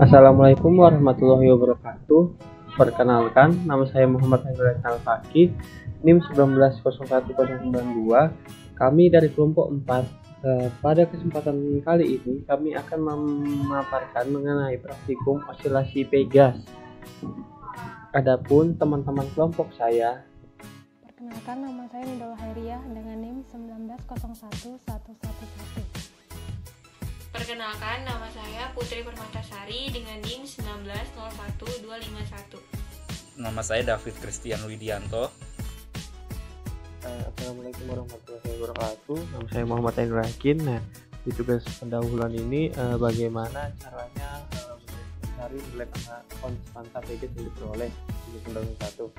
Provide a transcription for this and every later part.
Assalamualaikum warahmatullahi wabarakatuh. Perkenalkan, nama saya Muhammad Hendra Al-Fakih, NIM 1901092. Kami dari kelompok 4. Pada kesempatan kali ini, kami akan memaparkan mengenai praktikum osilasi Pegas. Adapun teman-teman kelompok saya, perkenalkan, nama saya Nidol Hairiah dengan NIM 1901111. Perkenalkan, nama saya Putri Permatasari dengan NIM 1901251. Nama saya David Christian Widianto. Assalamualaikum warahmatullahi wabarakatuh. Nama saya Muhammad Ainur Hakim. Nah, di tugas pendahuluan ini bagaimana caranya mencari nilai konstanta Pegas yang diperoleh di pendahuluan 1.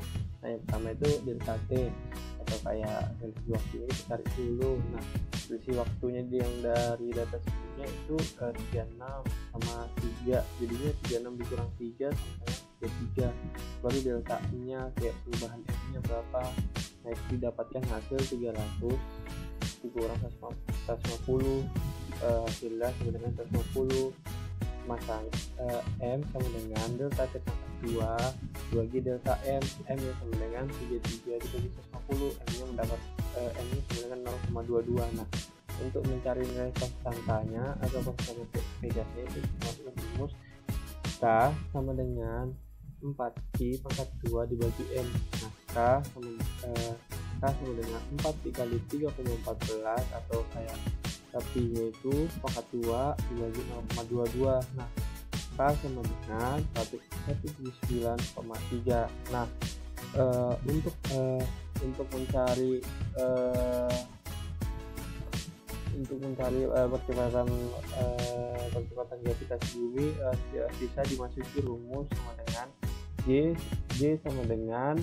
Nah, yang pertama itu delta T atau kayak selisih waktunya itu cari dulu. Nah, selisih waktunya yang dari data sebelumnya itu 36 sama 3, jadinya 36 dikurang 3 sama 33. Baru delta-nya kayak perubahan F-nya berapa. Nah, itu didapatkan hasil 300 dikurang 150, hasilnya sama dengan 150. Masang M sama dengan delta T pangkat 2 2G delta M nya sama dengan 33 dibagi 150, M nya mendapat M nya sama dengan 0,22. Nah, untuk mencari nilai konstantanya atau konstanta Pegasnya itu masukkan rumus K sama dengan 4Q pangkat 2 dibagi M. Nah, K sama dengan 4 dikali 3,14 atau kayak tapi-nya itu pangkat 2 dibagi 0,22. Nah, K sama dengan 179,3. Nah, untuk mencari percepatan gravitasi bumi bisa dimasuki rumus sama dengan G sama dengan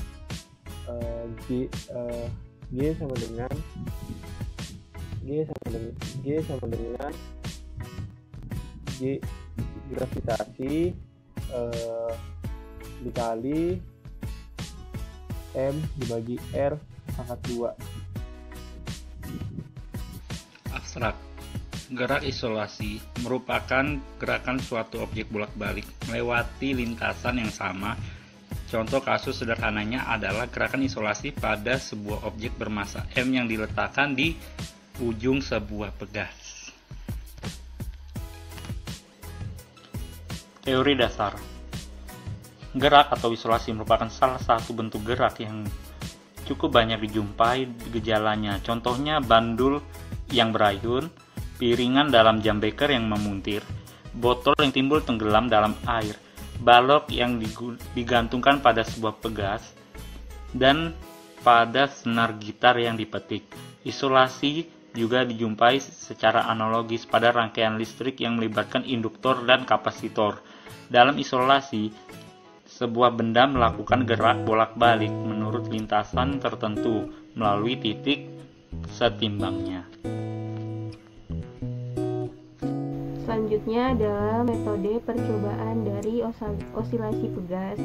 G gravitasi dikali M dibagi R pangkat 2. Abstrak. Gerak isolasi merupakan gerakan suatu objek bolak-balik melewati lintasan yang sama. Contoh kasus sederhananya adalah gerakan isolasi pada sebuah objek bermassa M yang diletakkan di ujung sebuah pegas. Teori dasar. Gerak atau isolasi merupakan salah satu bentuk gerak yang cukup banyak dijumpai gejalanya. Contohnya bandul yang berayun, piringan dalam jam beker yang memuntir, botol yang timbul tenggelam dalam air, balok yang digantungkan pada sebuah pegas, dan pada senar gitar yang dipetik. Isolasi juga dijumpai secara analogis pada rangkaian listrik yang melibatkan induktor dan kapasitor. Dalam isolasi, sebuah benda melakukan gerak bolak-balik menurut lintasan tertentu melalui titik setimbangnya. Selanjutnya adalah metode percobaan dari osilasi pegas.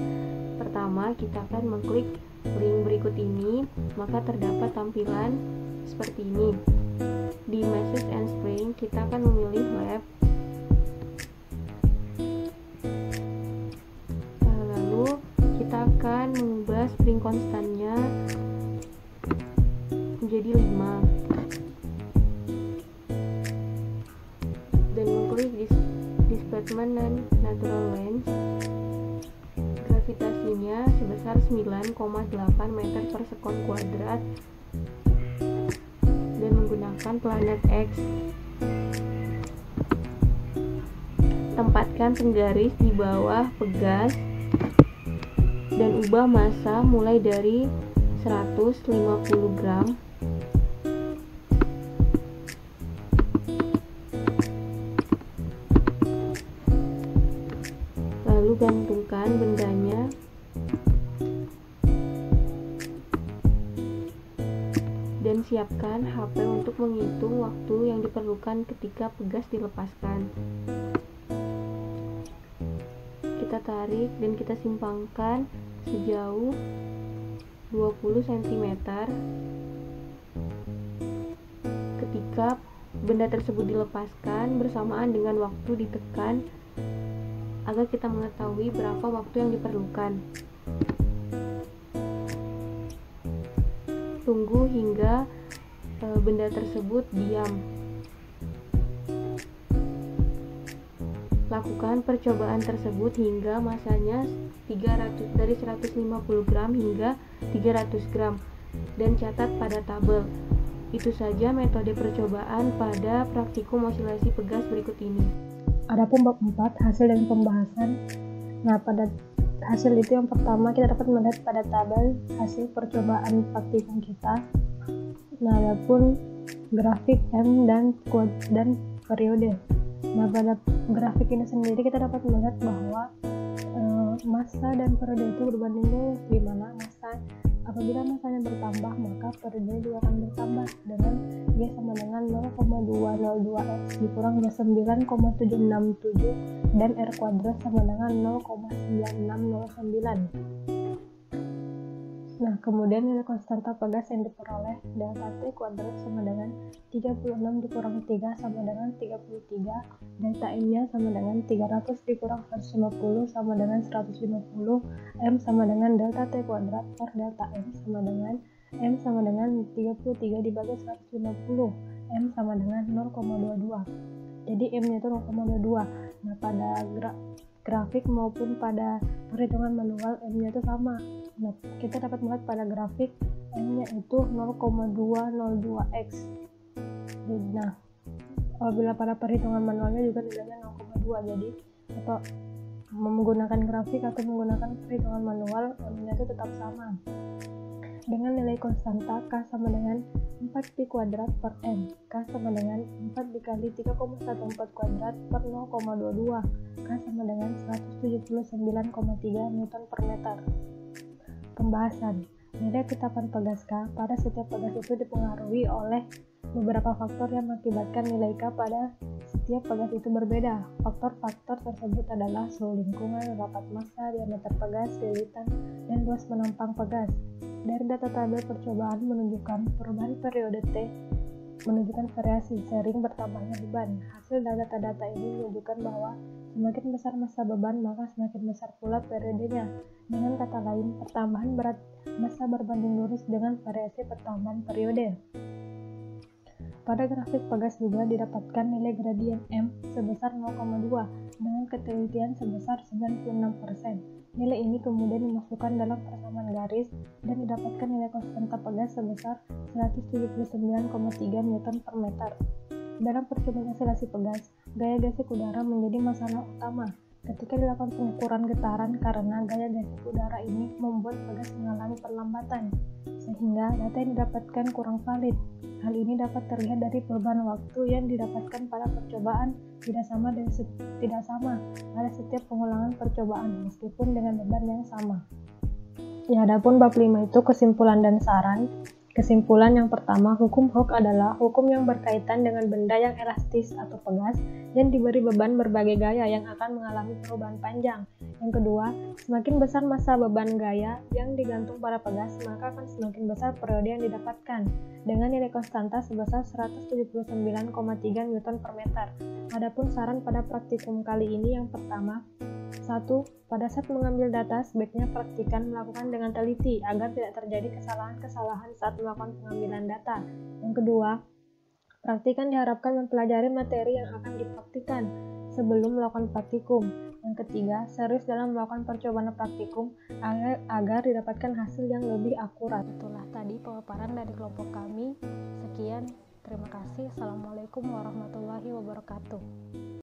Pertama, kita akan mengklik link berikut ini, maka terdapat tampilan seperti ini. Di Message and Spring, kita akan memilih lab. Lalu kita akan mengubah spring konstannya menjadi 5 dan mengklik displacement dan natural length. Gravitasinya sebesar 9,8 meter per sekon kuadrat dan menggunakan planet X. Tempatkan penggaris di bawah pegas dan ubah massa mulai dari 150 gram lalu gantungkan bendanya dan siapkan HP untuk menghitung waktu yang diperlukan ketika pegas dilepaskan. Kita tarik dan kita simpangkan sejauh 20 cm. Ketika benda tersebut dilepaskan bersamaan dengan waktu ditekan agar kita mengetahui berapa waktu yang diperlukan. Tunggu hingga benda tersebut diam. Lakukan percobaan tersebut hingga masanya dari 150 gram hingga 300 gram dan catat pada tabel. Itu saja metode percobaan pada praktikum osilasi pegas berikut ini. Adapun bab 4, hasil dan pembahasan. Nah, pada hasil itu yang pertama kita dapat melihat pada tabel hasil percobaan praktikum kita. Nah, adapun grafik M dan periode. Nah, pada grafik ini sendiri kita dapat melihat bahwa massa dan periode itu berbanding lurus, di mana apabila massanya bertambah maka periode juga akan bertambah dengan Y sama dengan 0,202X dikurang Y 9,767 dan R kuadrat sama dengan 0,9609. Nah, kemudian nilai konstanta pegas yang diperoleh delta T kuadrat sama dengan 36 dikurang 3 sama dengan 33, delta M-nya sama dengan 300 dikurang 150 sama dengan 150, M sama dengan delta T kuadrat per delta M sama dengan 33 dibagi 150, M sama dengan 0,22. Jadi M-nya itu 0,22. Nah, pada grafik maupun pada perhitungan manual M-nya itu sama. Nah, kita dapat melihat pada grafik M-nya itu 0,202X. Nah, apabila pada perhitungan manualnya juga nilainya 0,2. Jadi, menggunakan grafik atau menggunakan perhitungan manual, M-nya itu tetap sama. Dengan nilai konstanta K sama dengan 4pi kuadrat per M. K sama dengan 4 dikali 3,14 kuadrat per 0,22. K sama dengan 179,3 Newton per meter. Pembahasan. Nilai ketetapan pegas K pada setiap pegas itu dipengaruhi oleh beberapa faktor yang mengakibatkan nilai K pada setiap pegas itu berbeda. Faktor-faktor tersebut adalah suhu lingkungan, rapat massa, diameter pegas, lilitan, dan luas penampang pegas. Dari data tabel percobaan menunjukkan perubahan periode T menunjukkan variasi sering bertambahnya beban. Hasil data-data ini menunjukkan bahwa semakin besar massa beban maka semakin besar pula periodenya. Dengan kata lain, pertambahan berat massa berbanding lurus dengan variasi pertambahan periode. Pada grafik pegas juga didapatkan nilai gradien M sebesar 0,2 dengan ketelitian sebesar 96%. Nilai ini kemudian dimasukkan dalam persamaan garis dan didapatkan nilai konstanta pegas sebesar 179,3 Newton per meter. Dalam percobaan osilasi pegas, gaya gesek udara menjadi masalah utama ketika dilakukan pengukuran getaran karena gaya gesek udara ini membuat pegas mengalami perlambatan, sehingga data yang didapatkan kurang valid. Hal ini dapat terlihat dari perubahan waktu yang didapatkan pada percobaan tidak sama pada setiap pengulangan percobaan meskipun dengan beban yang sama. Ya, adapun bab 5 itu kesimpulan dan saran. Kesimpulan yang pertama, hukum Hooke adalah hukum yang berkaitan dengan benda yang elastis atau pegas yang diberi beban berbagai gaya yang akan mengalami perubahan panjang. Yang kedua, semakin besar massa beban gaya yang digantung pada pegas, maka akan semakin besar periode yang didapatkan dengan nilai konstanta sebesar 179,3 Newton per meter. Adapun saran pada praktikum kali ini yang pertama, 1. Pada saat mengambil data, sebaiknya praktikan melakukan dengan teliti agar tidak terjadi kesalahan-kesalahan saat melakukan pengambilan data. Yang kedua, praktikan diharapkan mempelajari materi yang akan dipraktikan sebelum melakukan praktikum. Yang ketiga, serius dalam melakukan percobaan praktikum agar didapatkan hasil yang lebih akurat. Itulah tadi pemaparan dari kelompok kami. Sekian, terima kasih. Assalamualaikum warahmatullahi wabarakatuh.